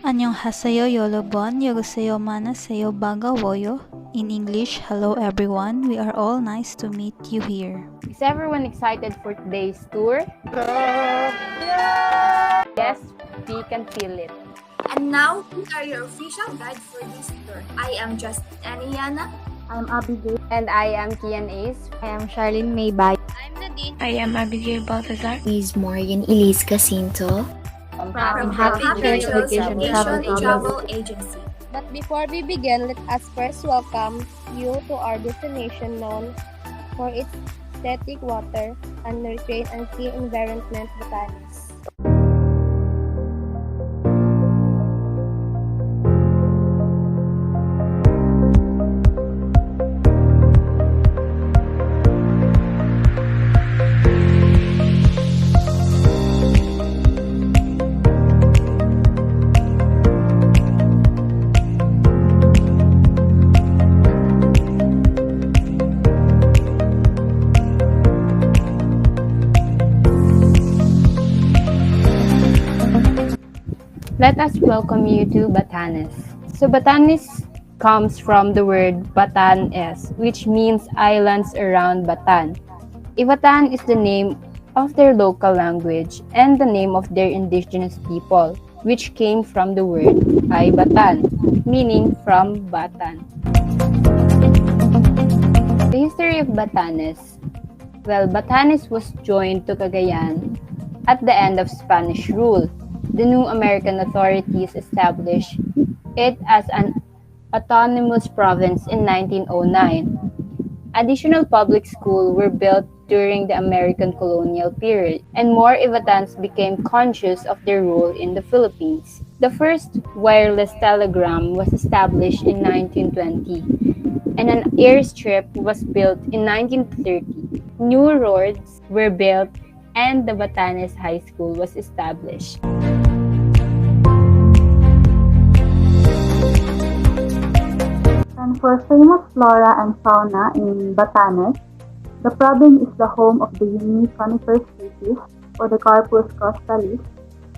Annyeonghaseyo Yolobon, Yogoseyo Manaseyo Bagawoyo. In English, hello everyone. We are all nice to meet you here. Is everyone excited for today's tour? Yes, we can feel it. And now, we are your official guide for this tour. I am Justin Aniana. I'm Abigail. And I am Kian Ace. I am Charlene Maybay. I'm Nadine. I am Abigail Baltazar. Is Morgan Elise Jacinto. From Happy Trails Vacation Travel Agency. But before we begin, let us first welcome you to our destination known for its aesthetic water and nurturing and clean environment, Batanes. Let us welcome you to Batanes. So Batanes comes from the word Batanes, which means islands around Batan. Ivatan is the name of their local language and the name of their indigenous people, which came from the word Ay Batan, meaning from Batan. The history of Batanes. Well, Batanes was joined to Cagayan at the end of Spanish rule. The new American authorities established it as an autonomous province in 1909. Additional public schools were built during the American colonial period, and more Ivatans became conscious of their role in the Philippines. The first wireless telegram was established in 1920, and an airstrip was built in 1930. New roads were built, and the Batanes High School was established. And for famous flora and fauna in Batanes, the province is the home of the unique conifer species or the Carpus costalis,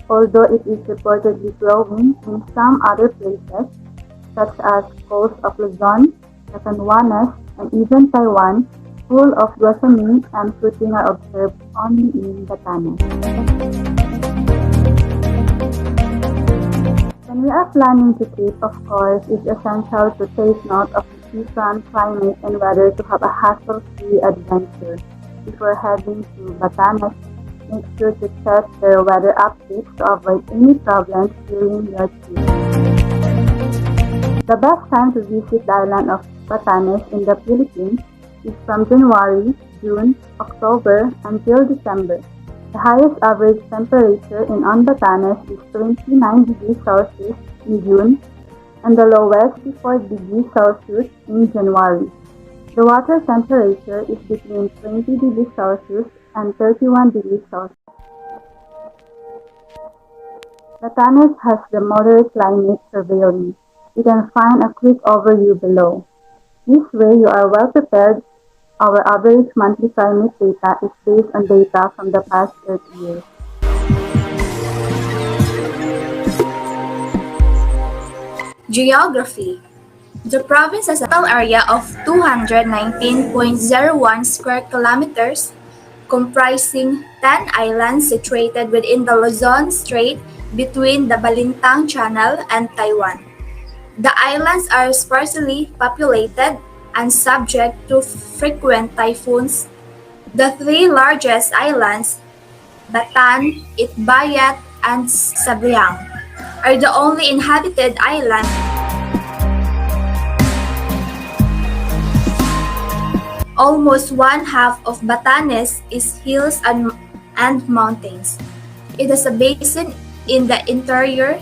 although it is reportedly growing in some other places, such as coast of Luzon, Catanduanes, and even Taiwan. Full of blossoming and fruiting are observed only in Batanes. When we are planning to trip, of course, it's essential to take note of the season, climate, and weather to have a hassle-free adventure. Before heading to Batanes, make sure to check their weather updates to avoid any problems during your trip. The best time to visit the island of Batanes in the Philippines is from January, June, October, until December. The highest average temperature in Batanes is 29 degrees Celsius in June and the lowest is 4 degrees Celsius in January. The water temperature is between 20 degrees Celsius and 31 degrees Celsius. Batanes has the moderate climate prevailing. You can find a quick overview below. This way you are well prepared. Our average monthly climate data is based on data from the past 30 years. Geography. The province has a total area of 219.01 square kilometers, comprising 10 islands situated within the Luzon Strait between the Balintang Channel and Taiwan. The islands are sparsely populated and subject to frequent typhoons. The three largest islands, Batan, Itbayat, and Sabiang, are the only inhabited islands. Almost one half of Batanes is hills and mountains. It has a basin in the interior.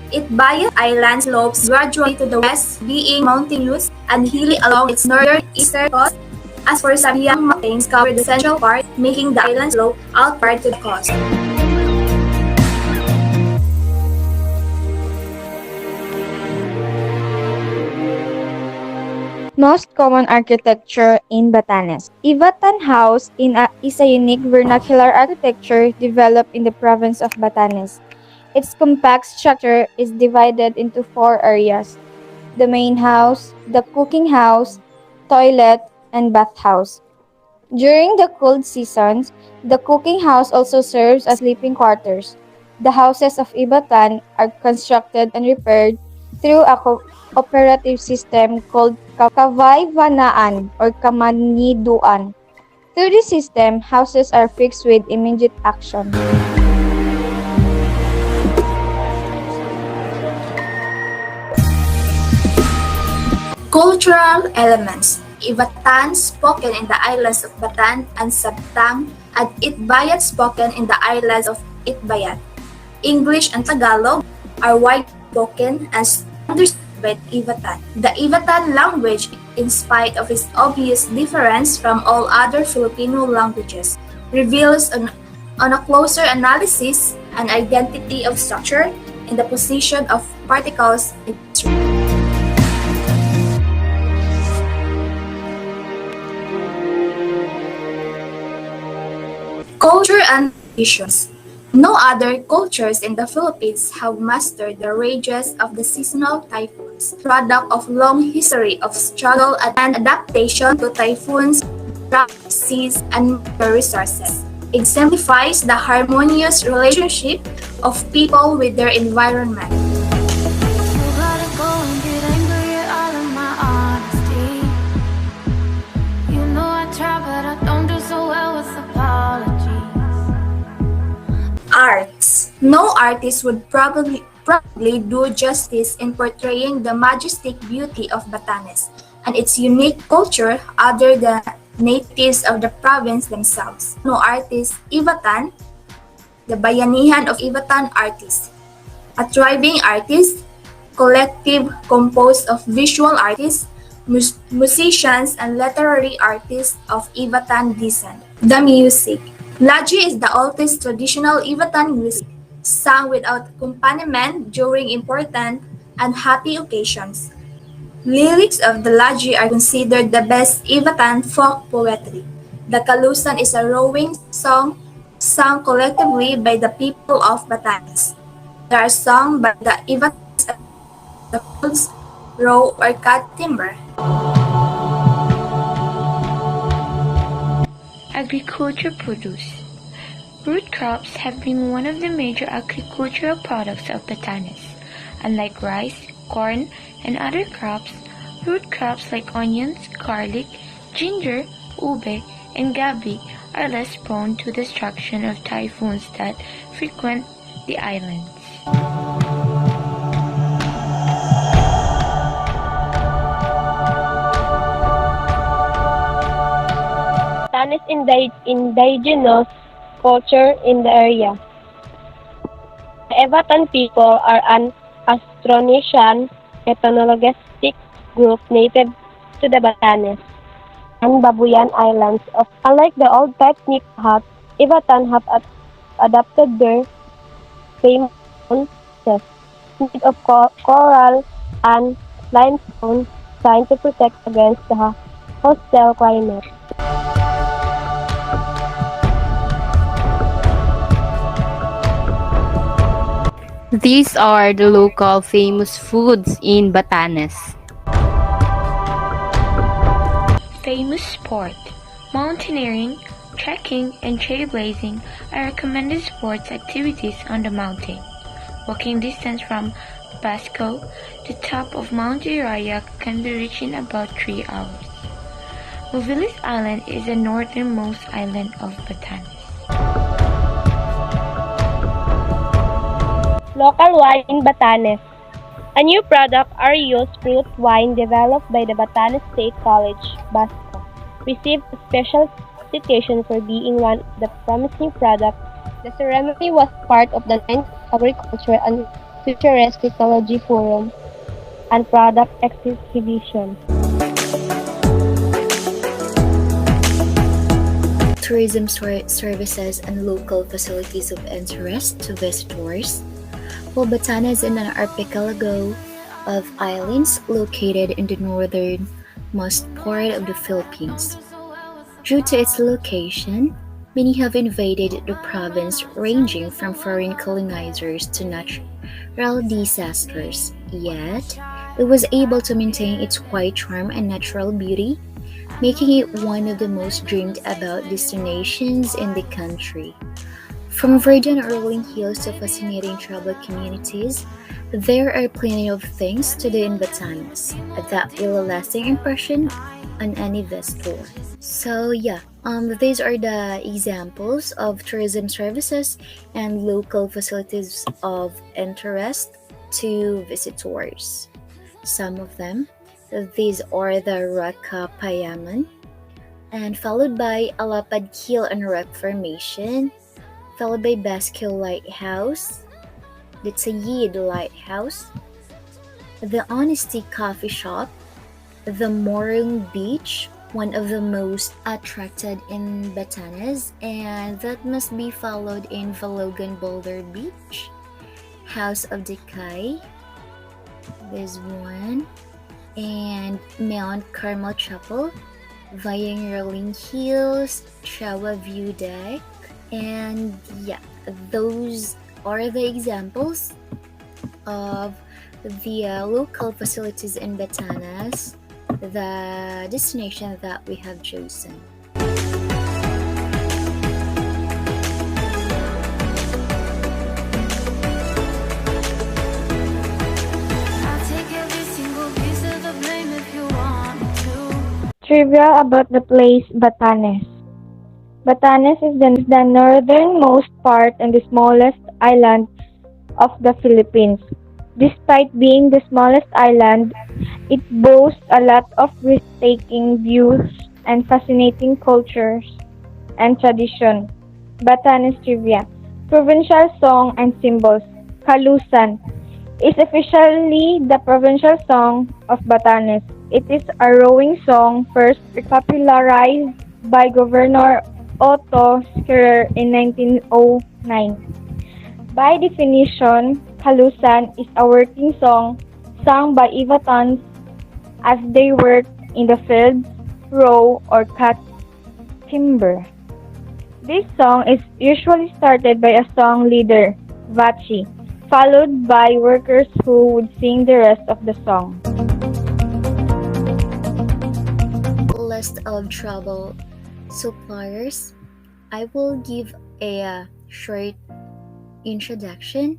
Itbayat Island slopes gradually to the west, being mountainous and hilly along its northeastern coast. As for Sabiang, mountains cover the central part, making the island slope outward to the coast. Most common architecture in Batanes. Ivatan House is a unique vernacular architecture developed in the province of Batanes. Its compact structure is divided into four areas: the main house, the cooking house, toilet, and bathhouse. During the cold seasons, the cooking house also serves as sleeping quarters. The houses of Ibatan are constructed and repaired through a operative system called Kavay-Vanaan or Kamaniduan. Through this system, houses are fixed with immediate action. Cultural elements. Ivatan spoken in the islands of Batan and Sabtang and Itbayat spoken in the islands of Itbayat. English and Tagalog are widely spoken and understood by Ivatan. The Ivatan language, in spite of its obvious difference from all other Filipino languages, reveals on a closer analysis an identity of structure in the position of particles in its culture and traditions. No other cultures in the Philippines have mastered the rages of the seasonal typhoons, product of long history of struggle and adaptation to typhoons, drought, seas, and resources. Exemplifies the harmonious relationship of people with their environment. Arts. No artist would probably do justice in portraying the majestic beauty of Batanes and its unique culture other than natives of the province themselves. No artist, Ivatan, the Bayanihan of Ivatan artists, a thriving artist, collective composed of visual artists, musicians, and literary artists of Ivatan descent. The music. Laji is the oldest traditional Ivatan music, sung without accompaniment during important and happy occasions. Lyrics of the Laji are considered the best Ivatan folk poetry. The Kalusan is a rowing song sung collectively by the people of Batanes. They are sung by the Ivatans as the folds, row, or cut timber. Agriculture produce. Root crops have been one of the major agricultural products of Batanes. Unlike rice, corn, and other crops, root crops like onions, garlic, ginger, ube, and gabi are less prone to destruction of typhoons that frequent the islands. Batanes indigenous culture in the area. The Evatan people are an Austronesian ethnologistic group native to the Batanes and Babuyan Islands. Unlike the old technique huts, Ivatan have adapted their famous houses made of coral and limestone designed to protect against the hostile climate. These are the local famous foods in Batanes. Famous sport. Mountaineering, trekking, and trailblazing are recommended sports activities on the mountain. Walking distance from Basco to the top of Mount Uriah can be reached in about 3 hours. Movilis Island is the northernmost island of Batanes. Local wine in Batanes. A new product, Arius fruit wine developed by the Batanes State College, Basco, received a special citation for being one of the promising products. The ceremony was part of the 9th Agriculture and Futurist Technology Forum and Product Exhibition. Tourism services and local facilities of interest to visitors. Well, Batanes is an archipelago of islands located in the northernmost part of the Philippines. Due to its location, Many have invaded the province, ranging from foreign colonizers to natural disasters. Yet, it was able to maintain its quiet charm and natural beauty, making it one of the most dreamed about destinations in the country. From verdant rolling hills to fascinating tribal communities, there are plenty of things to do in Batanes that will a lasting impression on any visitor. So yeah, these are the examples of tourism services and local facilities of interest to visitors. Some of them, these are the Raka Payaman, and followed by Alapad Hill and Rock Formation, followed by Basque Lighthouse, the Tayid Lighthouse, the Honesty Coffee Shop, the Morung Beach, one of the most attracted in Batanes, and that must be followed in Valogan Boulder Beach, House of Decay, there's one, and Mount Carmel Chapel, Vying Rolling Hills, Shawa View Deck, and yeah, those are the examples of the local facilities in Batanes, the destination that we have chosen. Trivia about the place Batanes. Batanes is the northernmost part and the smallest island of the Philippines. Despite being the smallest island, it boasts a lot of breathtaking views and fascinating cultures and tradition. Batanes Trivia. Provincial song and symbols. Kalusan is officially the provincial song of Batanes. It is a rowing song first popularized by Governor Otto Scherer in 1909. By definition, Kalusan is a working song sung by Ivatans as they work in the fields, row, or cut timber. This song is usually started by a song leader, Vachi, followed by workers who would sing the rest of the song. List of travel suppliers. I will give a short introduction.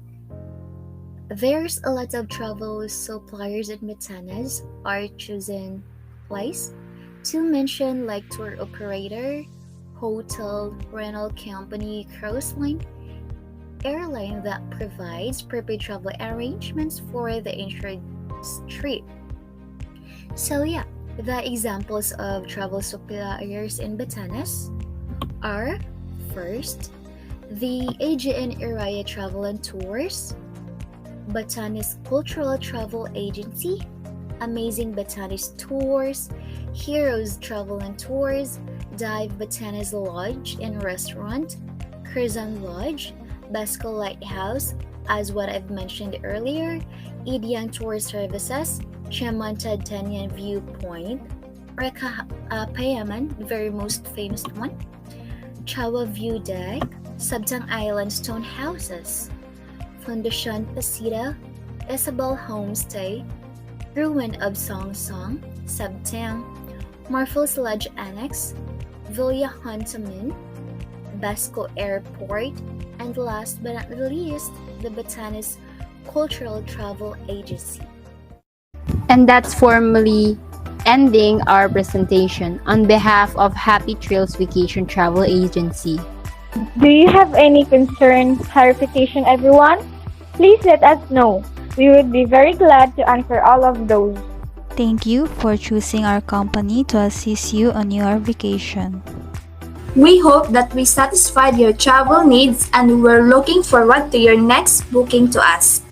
There's a lot of travel suppliers in Batanes are chosen place to mention like tour operator, hotel, rental company, cruise line, airline that provides prepaid travel arrangements for the insured trip. So yeah, the examples of travel suppliers in Batanes are first, the AGN Iraya Travel and Tours, Batanes Cultural Travel Agency, Amazing Batanes Tours, Heroes Travel and Tours, Dive Batanes Lodge and Restaurant, Curzon Lodge, Basco Lighthouse, as what I've mentioned earlier, Idyang Tour Services, Chiamantad Tanyan Viewpoint, Reka Payaman, very most famous one, Chawa View Deck, Sabtang Island Stone Houses, Fundacion Pasita, Isabel Homestay, Ruin of Song Song, Sabtang, Marfels Lodge Annex, Villa Huntamin, Basco Airport, and last but not least, the Batanes Cultural Travel Agency. And that's formally ending our presentation on behalf of Happy Trails Vacation Travel Agency. Do you have any concern, clarification, everyone? Please let us know. We would be very glad to answer all of those. Thank you for choosing our company to assist you on your vacation. We hope that we satisfied your travel needs and we're looking forward to your next booking to us.